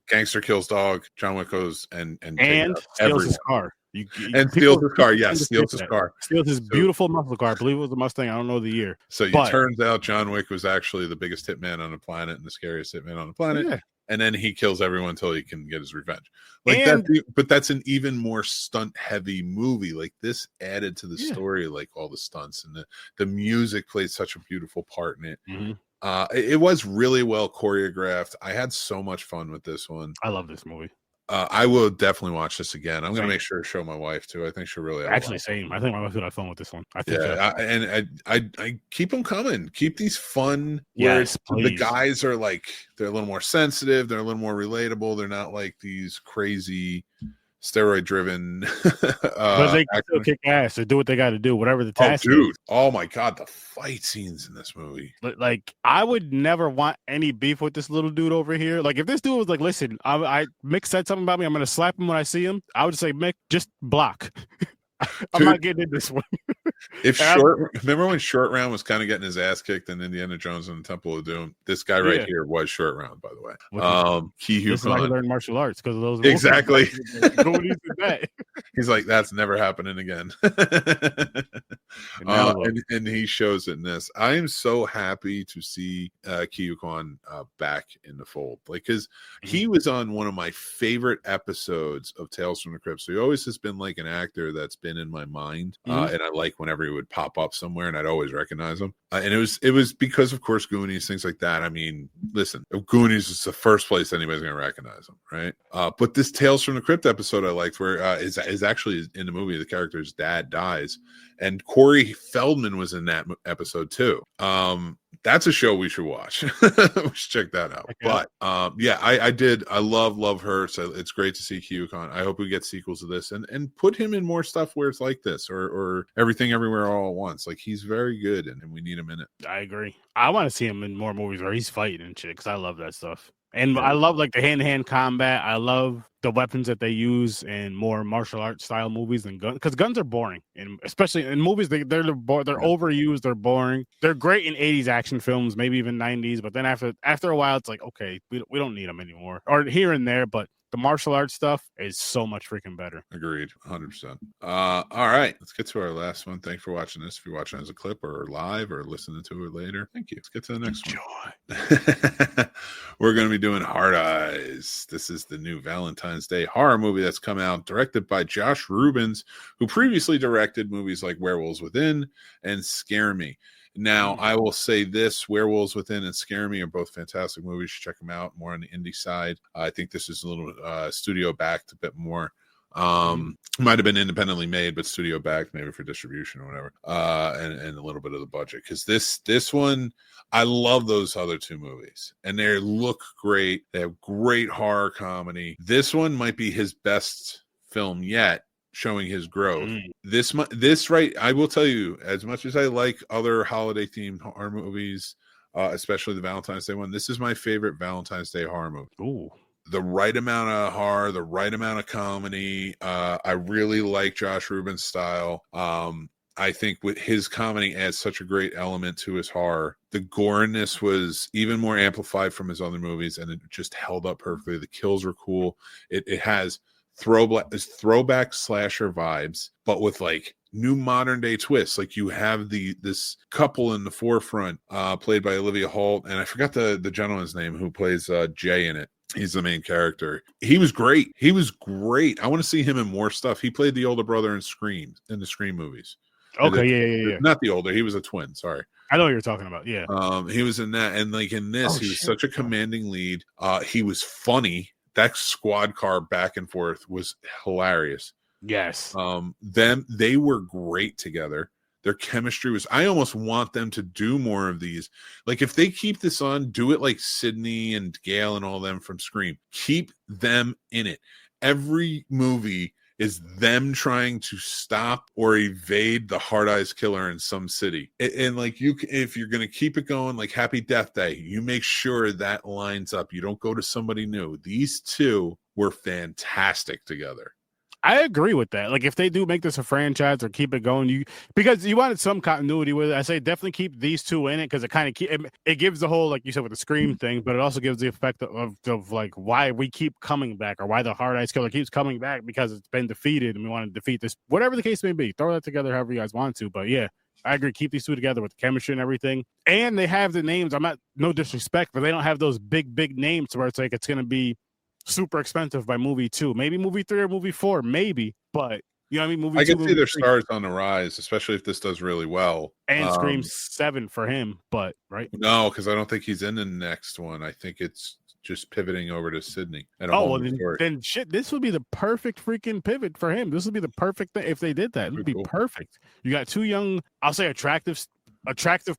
gangster kills dog, John Wick goes and steals his car. Steals his car. Yes, steals his car. Steals his beautiful muscle car. I believe it was a Mustang. I don't know the year. So it turns out John Wick was actually the biggest hitman on the planet and the scariest hitman on the planet. Yeah. And then he kills everyone until he can get his revenge. But that's an even more stunt-heavy movie. Like this added to the story, like all the stunts and the music played such a beautiful part in it. It was really well choreographed. I had so much fun with this one. I love this movie. I will definitely watch this again. I'm going to make sure to show my wife too. I think she'll really same. I think my wife would have fun with this one. I think I keep them coming. Keep these fun. Yes, the guys are like they're a little more sensitive. They're a little more relatable. They're not like these crazy steroid driven. But they can still kick ass or do what they got to do, whatever the task is. Oh my god, the fight scenes in this movie. Like, I would never want any beef with this little dude over here. Like, if this dude was like, listen, Mick said something about me, I'm gonna slap him when I see him, I would say, Mick, just block. I'm not getting in this one. Remember when Short Round was kind of getting his ass kicked in Indiana Jones and the Temple of Doom? This guy right here was Short Round, by the way. Ke Huy This is why he learned martial arts, because of those. Exactly. He's like, that's never happening again. And he shows it in this. I am so happy to see Ke Huy back in the fold, like, because he was on one of my favorite episodes of Tales from the Crypt. So he always has been like an actor that's been in my mind, and I like whenever whenever he would pop up somewhere, and I'd always recognize him. And it was because, of course, Goonies, things like that. I mean, listen, Goonies is the first place anybody's going to recognize him, right? But this Tales from the Crypt episode I liked, where is actually in the movie, the character's dad dies, and Corey Feldman was in that episode too. That's a show we should watch. We should check that out. Okay. But yeah, I love her. So it's great to see Kyukon. I hope we get sequels of this and put him in more stuff where it's like this, or Everything Everywhere All at Once. Like, he's very good, and we need him in it. I agree. I want to see him in more movies where he's fighting and shit, because I love that stuff. And Yeah. I love like the hand-to-hand combat. I love the weapons that they use in more martial arts style movies than guns, because guns are boring, and especially in movies they're overused, they're boring. They're great in 80s action films, maybe even 90s, but then after a while it's like, okay, we don't need them anymore, or here and there, but the martial arts stuff is so much freaking better. Agreed, 100%. All right, let's get to our last one. Thanks for watching this. If you're watching as a clip or live or listening to it later, thank you. Let's get to the next one. We're going to be doing Hard Eyes. This is the new Valentine's Day horror movie that's come out, directed by Josh Rubens, who previously directed movies like Werewolves Within and Scare Me. Now, I will say this: Werewolves Within and Scare Me are both fantastic movies. You should check them out. More on the indie side. I think this is a little studio backed a bit more. Might have been independently made, but studio backed, maybe for distribution or whatever. And a little bit of the budget, because this one, I love those other two movies, and they look great. They have great horror comedy. This one might be his best film yet, showing his growth. This right, I will tell you, as much as I like other holiday themed horror movies, especially the Valentine's Day one, this is my favorite Valentine's Day horror movie. Ooh. The right amount of horror, the right amount of comedy. I really like Josh Rubin's style. I think with his comedy adds such a great element to his horror. The goriness was even more amplified from his other movies, and it just held up perfectly. The kills were cool. It has throwback slasher vibes, but with like new modern day twists. Like, you have this couple in the forefront, played by Olivia Holt, and I forgot the gentleman's name who plays Jay in it. He's the main character. He was great. I want to see him in more stuff. He played the older brother in the Scream movies. Okay, yeah. Not the older. He was a twin. Sorry. I know what you're talking about. Yeah. He was in that, and like in this, he was such a commanding lead. He was funny. That squad car back and forth was hilarious. Yes. They were great together. Their chemistry was, I almost want them to do more of these. Like, if they keep this on, do it like Sydney and Gail and all them from Scream. Keep them in it. Every movie is them trying to stop or evade the Hard Eyes killer in some city. And like, if you're going to keep it going, like Happy Death Day, you make sure that lines up. You don't go to somebody new. These two were fantastic together. I agree with that. Like, if they do make this a franchise or keep it going, because you wanted some continuity with it, I say definitely keep these two in it, because it kind of it gives the whole, like you said, with the Scream thing, but it also gives the effect of like why we keep coming back, or why the Hard Eyes killer keeps coming back, because it's been defeated and we want to defeat this, whatever the case may be. Throw that together however you guys want to, but yeah. I agree. Keep these two together with the chemistry and everything. And they have the names. I'm not, no disrespect, but they don't have those big names where it's like it's going to be super expensive by movie 2, maybe movie 3 or movie 4, maybe, but you know what I mean? Movie I 2, can see their stars on the rise, especially if this does really well. And Scream 7 for him, but right? No, because I don't think he's in the next one. I think it's just pivoting over to Sydney. And then shit, this would be the perfect freaking pivot for him. This would be the perfect thing if they did that. It would be perfect. You got two young, I'll say attractive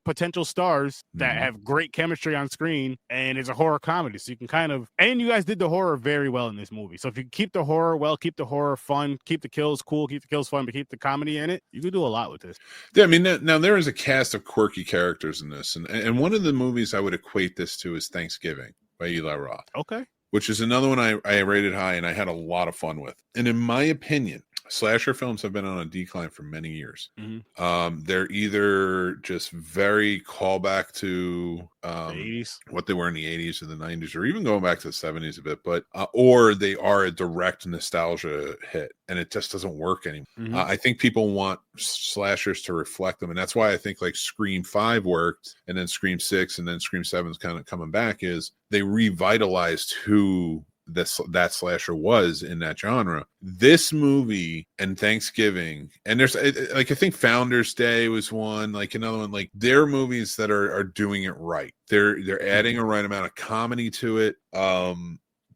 potential stars that have great chemistry on screen, and it's a horror comedy, so you can and you guys did the horror very well in this movie. So if you keep the horror well, keep the horror fun, keep the kills cool, keep the kills fun, but keep the comedy in it, you could do a lot with this. Yeah, I mean, now there is a cast of quirky characters in this, and one of the movies I would equate this to is Thanksgiving by Eli Roth. Okay. Which is another one I rated high and I had a lot of fun with. And in my opinion, slasher films have been on a decline for many years. They're either just very callback to the 80s, what they were in the 80s or the 90s, or even going back to the 70s a bit, but or they are a direct nostalgia hit, and it just doesn't work anymore. I think people want slashers to reflect them, and that's why I think like Scream 5 worked, and then Scream 6, and then Scream 7's kind of coming back, is they revitalized who that slasher was in that genre. This movie and Thanksgiving, and there's like, I think Founders Day was one, like another one, like they're movies that are doing it right. They're adding a right amount of comedy to it.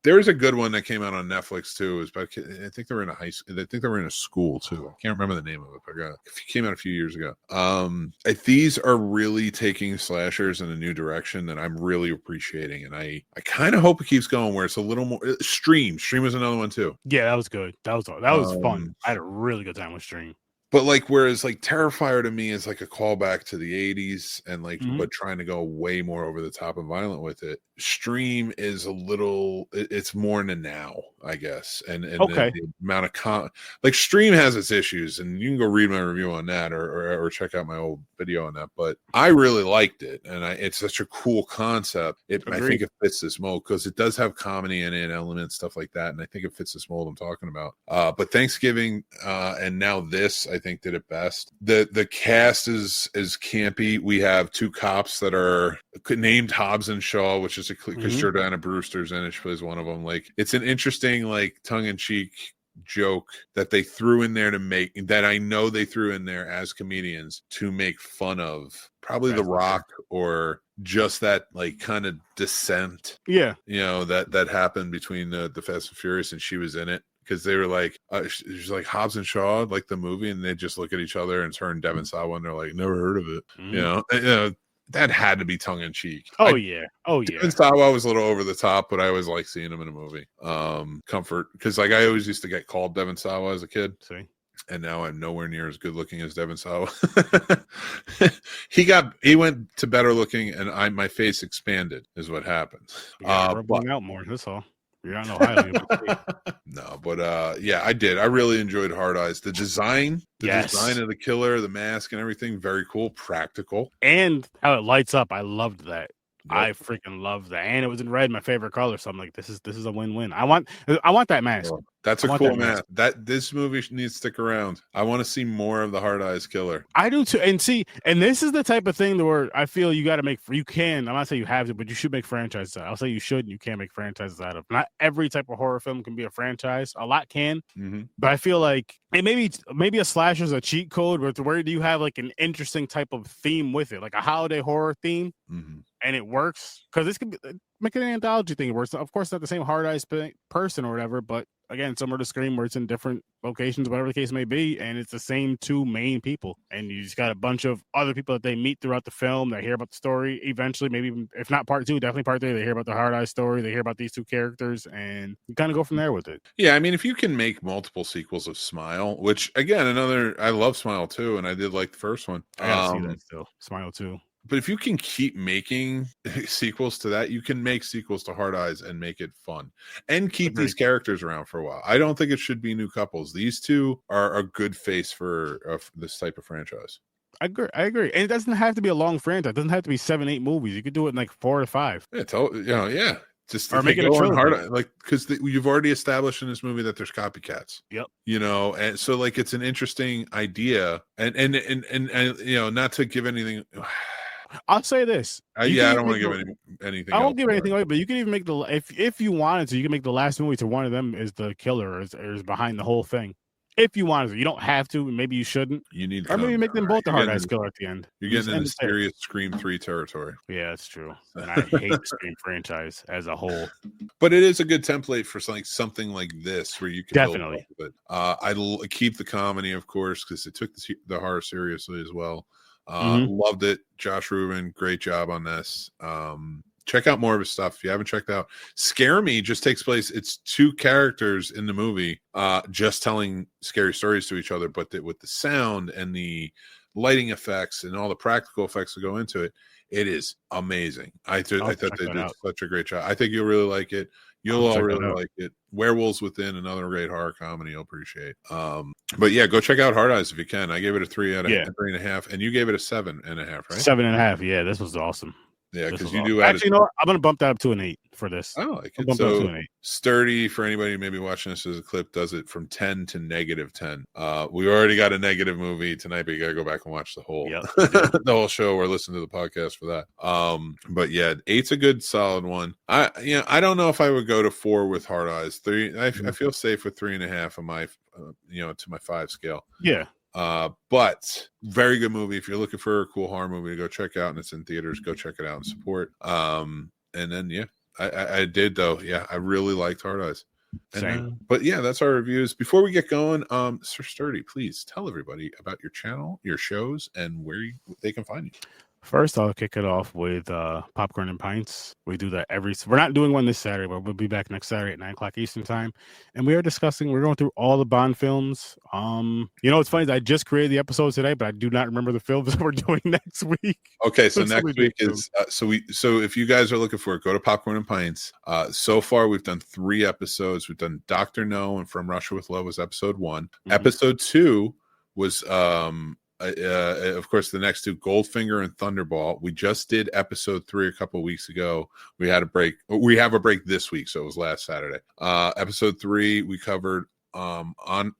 There's a good one that came out on Netflix too. It was about, I think they were in a high school. I think they were in a school too. I can't remember the name of it, but it came out a few years ago. These are really taking slashers in a new direction that I'm really appreciating, and I kind of hope it keeps going where it's a little more. Stream was another one too. Yeah, that was good. That was fun. I had a really good time with Stream. But like, whereas like Terrifier to me is like a callback to the 80s and like, but trying to go way more over the top and violent with it. Stream is a little, it's more in the now, I guess. And okay. the amount of like Stream has its issues, and you can go read my review on that or check out my old video on that. But I really liked it, and it's such a cool concept. I think it fits this mold because it does have comedy in it, elements, stuff like that, and I think it fits this mold I'm talking about. But Thanksgiving and now this, I think, did it best. The cast is campy. We have two cops that are named Hobbs and Shaw, which is because Jordana Brewster's in it. She plays one of them. Like, it's an interesting, like, tongue-in-cheek joke that they threw in there I know they threw in there as comedians to make fun of probably The Rock or just that like kind of dissent. Yeah. That happened between the Fast and Furious, and she was in it. Because they were like, she's like Hobbs and Shaw, like the movie, and they just look at each other, and it's her and Devin Sawa, and they're like, never heard of it. That had to be tongue in cheek. Devin Sawa was a little over the top, but I always like seeing him in a movie. Comfort, because like I always used to get called Devin Sawa as a kid. See? And now I'm nowhere near as good looking as Devin Sawa. He went to better looking, and my face expanded is what happened. Rubbing out more. That's all. You're not in Ohio. No, but I did. I really enjoyed Hard Eyes. The design of the killer, the mask, and everything, very cool, practical, and how it lights up. I loved that. Yep. I freaking love that, and it was in red, my favorite color. So I'm like, this is a win-win. I want that mask. Oh, that's a cool mask. This movie needs to stick around. I want to see more of the Hard Eyes killer. I do too. And this is the type of thing where I feel you got to make. You can. I'm not saying you have to, but you should make franchises. I'll say you should. And you can make franchises out of. Not every type of horror film can be a franchise. A lot can, but I feel like and maybe a slasher is a cheat code. Where do you have like an interesting type of theme with it, like a holiday horror theme? And it works because this could be make it an anthology thing. Where it's, of course, not the same Hard Eyes person or whatever, but again, similar to Scream, where it's in different locations, whatever the case may be, and it's the same two main people, and you just got a bunch of other people that they meet throughout the film. They hear about the story. Eventually, maybe even, if not part 2, definitely part 3. They hear about the Hard Eyes story. They hear about these two characters, and you kind of go from there with it. Yeah, I mean, if you can make multiple sequels of Smile, which again, I love Smile too, and I did like the first one. I gotta see that still. Smile 2. But if you can keep making sequels to that, you can make sequels to Hard Eyes and make it fun and keep these characters around for a while. I don't think it should be new couples. These two are a good face for this type of franchise. I agree. And it doesn't have to be a long franchise. It doesn't have to be 7-8 movies. You could do it in like 4 to 5. Yeah. Just or make it a trilogy. Like, because you've already established in this movie that there's copycats. Yep. And so like it's an interesting idea, and not to give anything. I'll say this. I don't want to give anything. I won't give anything away, but you can even make if you wanted to, you can make the last movie to one of them is the killer or is behind the whole thing. If you wanted to, you don't have to. Maybe you shouldn't. You need, or maybe make them both the Hard Eyes killer at the end. You're getting into serious Scream 3 territory. Yeah, that's true. And I hate the Scream franchise as a whole. But it is a good template for something like this where you can definitely. Build up. I keep the comedy, of course, because it took the horror seriously as well. Loved it. Josh Rubin, great job on this. Check out more of his stuff if you haven't checked out. Scare Me just takes place. It's 2 characters in the movie just telling scary stories to each other, but with the sound and the lighting effects and all the practical effects that go into it, it is amazing. I thought they did such a great job. I think you'll really like it. You'll all really like it. Werewolves Within, another great horror comedy you'll appreciate. But yeah, go check out Hard Eyes if you can. I gave it a 3 out of 3.5, and you gave it a 7.5, right? 7.5. Yeah, this was awesome. Yeah, This because was you awesome. do Actually, you know what? I'm gonna bump that up to an 8 for this. I like I'll it. bump it up to So an 8. Sturdy, for anybody maybe watching this as a clip, does it from 10 to -10. We already got a negative movie tonight, but you gotta go back and watch the whole Yep, the whole show or listen to the podcast for that. But yeah, 8's a good solid one. I don't know if I would go to 4 with Hard Eyes. 3, I feel safe with 3.5 on my to my 5 scale. Yeah. But very good movie. If you're looking for a cool horror movie to go check out and it's in theaters, go check it out and support. And then I did though. Yeah, I really liked Hard Eyes. Same. But yeah, that's our reviews. Before we get going, Sir Sturdy, please tell everybody about your channel, your shows, and where they can find you. First, I'll kick it off with Popcorn and Pints. We do that we're not doing one this Saturday, but we'll be back next Saturday at 9 o'clock Eastern time. And we're going through all the Bond films. It's funny, I just created the episode today, but I do not remember the films that we're doing next week. Okay, so next week is so if you guys are looking for it, go to Popcorn and Pints. So far we've done 3 episodes. We've done Dr. No and From Russia with Love was episode 1. Mm-hmm. Episode 2 was of course the next 2, Goldfinger and Thunderball. We just did episode 3 a couple of weeks ago. We had a break. We have a break this week, so it was last Saturday. Episode 3 we covered I'm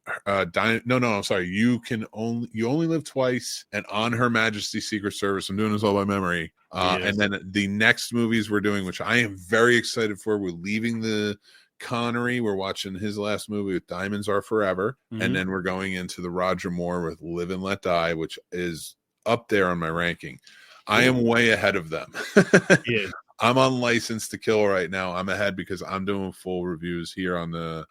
sorry, you only live twice, and On Her Majesty's Secret Service. I'm doing this all by memory. Yes. And then the next movies we're doing, which I am very excited for, we're leaving the Connery. We're watching his last movie with Diamonds Are Forever. Mm-hmm. And then we're going into the Roger Moore with Live and Let Die, which is up there on my ranking. I am way ahead of them. Yeah. I'm on License to Kill right now. I'm ahead because I'm doing full reviews here on the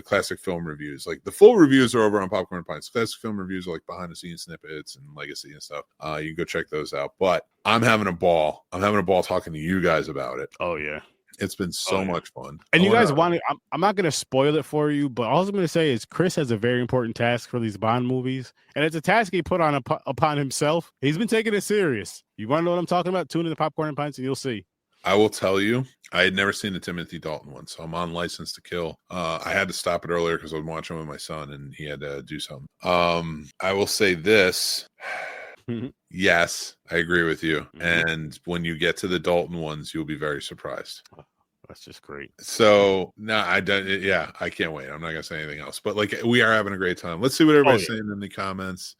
classic film reviews. Like the full reviews are over on Popcorn and Pints. Classic film reviews are like behind the scenes snippets and legacy and stuff. You can go check those out. But I'm having a ball. I'm having a ball talking to you guys about it. Oh yeah. It's been so much fun. And you guys I'm not going to spoil it for you, but all I'm going to say is Chris has a very important task for these Bond movies. And it's a task he put on upon himself. He's been taking it serious. You want to know what I'm talking about? Tune in to Popcorn and Pints and you'll see. I will tell you, I had never seen the Timothy Dalton one, so I'm on License to Kill. I had to stop it earlier because I was watching with my son and he had to do something. I will say this. Yes, I agree with you. Mm-hmm. And when you get to the Dalton ones, you'll be very surprised. That's just great. So I can't wait. I'm not gonna say anything else. But like we are having a great time. Let's see what everybody's saying in the comments.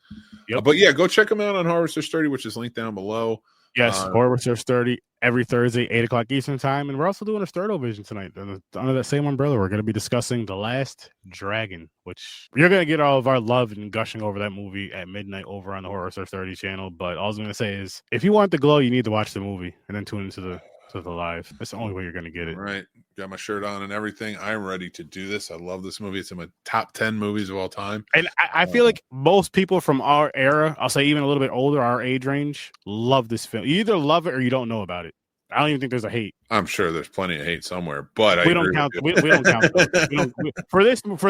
Yep. But yeah, go check them out on Horror Research 30, which is linked down below. Yes, Horror Research 30 every Thursday, 8 o'clock Eastern time. And we're also doing a Sturdo Vision tonight. Under that same umbrella, we're going to be discussing The Last Dragon, which you're going to get all of our love and gushing over that movie at midnight over on the Horror Research 30 channel. But all I'm going to say is, if you want the glow, you need to watch the movie and then tune into the live. That's the only way you're going to get it. Right. Got my shirt on and everything. I'm ready to do this. I love this movie. It's in my top 10 movies of all time. And I feel like most people from our era, I'll say even a little bit older, our age range, love this film. You either love it or you don't know about it. I don't even think there's a hate. I'm sure there's plenty of hate somewhere, but we don't count. We don't count those. For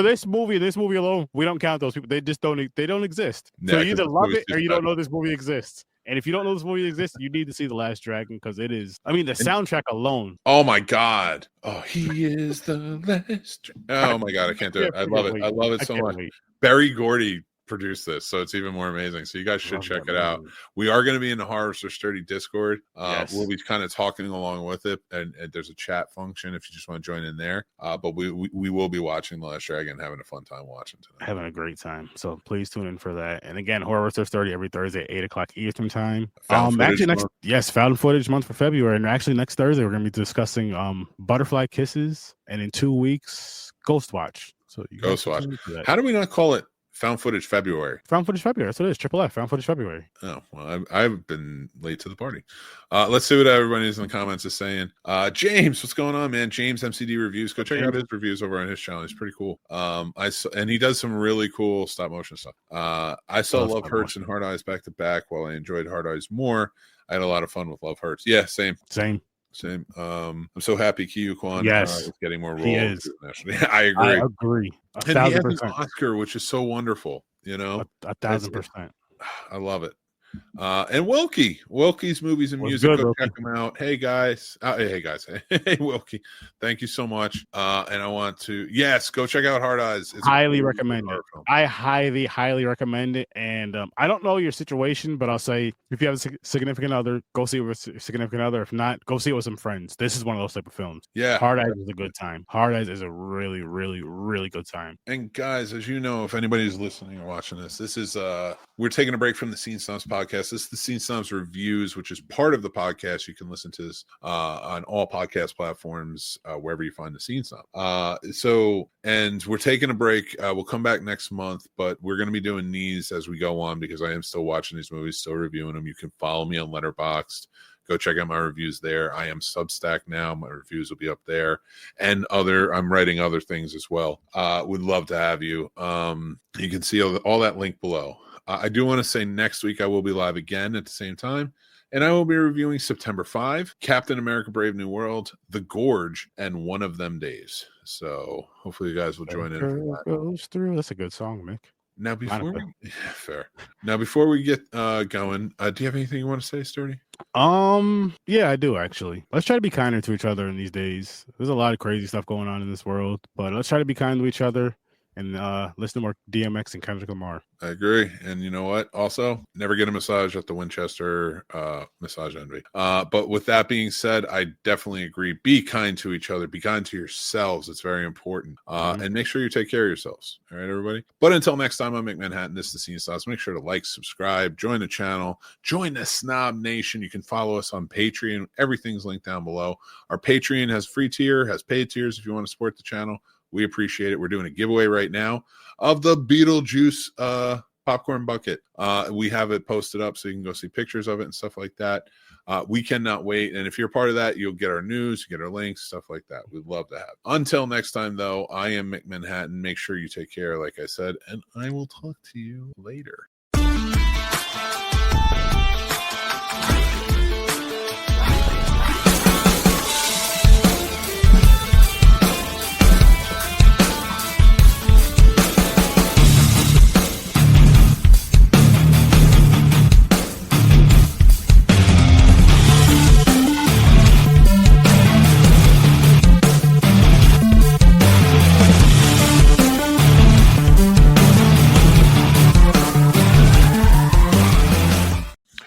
this movie alone, we don't count those people. They just don't exist. So you either love it or you don't know this movie exists. And if you don't know this movie exists, you need to see The Last Dragon because it is. I mean, the soundtrack alone. Oh my God! Oh, he is the last. Oh my God! I can't do it. I love it. I love it so much. Barry Gordy produced this, so it's even more amazing. So you guys should check it out. We are going to be in the Horror Research 30 Discord. Yes. We'll be kind of talking along with it, and there's a chat function if you just want to join in there. But we will be watching The Last Dragon, having a fun time watching tonight. Having a great time. So please tune in for that. And again, Horror Research 30 every Thursday at 8 o'clock Eastern time. Found footage month for February, and actually next Thursday we're going to be discussing Butterfly Kisses, and in 2 weeks Ghost Watch. So Ghost Watch. How do we not call it Found Footage February? Found Footage February. That's what it is. Triple F. Found Footage February. Oh, well, I've been late to the party. Let's see what everybody in the comments is saying. James, what's going on, man? James MCD Reviews. Go check out his reviews over on his channel. He's pretty cool. And he does some really cool stop motion stuff. I saw Love Hurts and Hard Eyes back to back. While I enjoyed Hard Eyes more, I had a lot of fun with Love Hurts. Yeah, same. I'm so happy Kiyu Kwan is getting more roles. He is. I agree. And he has an Oscar, which is so wonderful. 1,000%. I love it. And Wilkie's Movies and What's Music. good, Go Wilkie? check them out. Hey guys. Hey Wilkie. Thank you so much. And I want to go check out Hard Eyes. It's Highly a recommend it. horror film. I highly recommend it. And I don't know your situation, but I'll say if you have a significant other, go see it with a significant other. If not, go see it with some friends. This is one of those type of films. Yeah. Hard Eyes is a good time. Hard Eyes is a really, really, really good time. And guys, as you know, if anybody's listening or watching this is we're taking a break from the Scene Snobs podcast. This is the Scene Snobs Reviews, which is part of the podcast. You can listen to this on all podcast platforms, wherever you find the Scene Snob. And we're taking a break. We'll come back next month, but we're going to be doing these as we go on because I am still watching these movies, still reviewing them. You can follow me on Letterboxd. Go check out my reviews there. I am Substack now. My reviews will be up there, and I'm writing other things as well. Would love to have you. You can see all that link below. I do want to say next week I will be live again at the same time, and I will be reviewing September 5, Captain America: Brave New World, The Gorge, and One of Them Days. So hopefully you guys will join in. Goes through. That's a good song, Mick. Now before we get going, do you have anything you want to say, Sturdy? Yeah, I do actually. Let's try to be kinder to each other in these days. There's a lot of crazy stuff going on in this world, but let's try to be kind to each other and listen to more DMX and Kendrick Lamar. I agree. And you know what? Also, never get a massage at the Winchester Massage Envy. But with that being said, I definitely agree. Be kind to each other. Be kind to yourselves. It's very important. And make sure you take care of yourselves. All right, everybody? But until next time, I'm Mick Manhattan. This is the Scene Snobs. Make sure to like, subscribe, join the channel, join the Snob Nation. You can follow us on Patreon. Everything's linked down below. Our Patreon has free tier, has paid tiers if you want to support the channel. We appreciate it. We're doing a giveaway right now of the Beetlejuice popcorn bucket. We have it posted up so you can go see pictures of it and stuff like that. We cannot wait. And if you're part of that, you'll get our news, you get our links, stuff like that. We'd love to have. Until next time, though, I am Mick Manhattan. Make sure you take care, like I said, and I will talk to you later.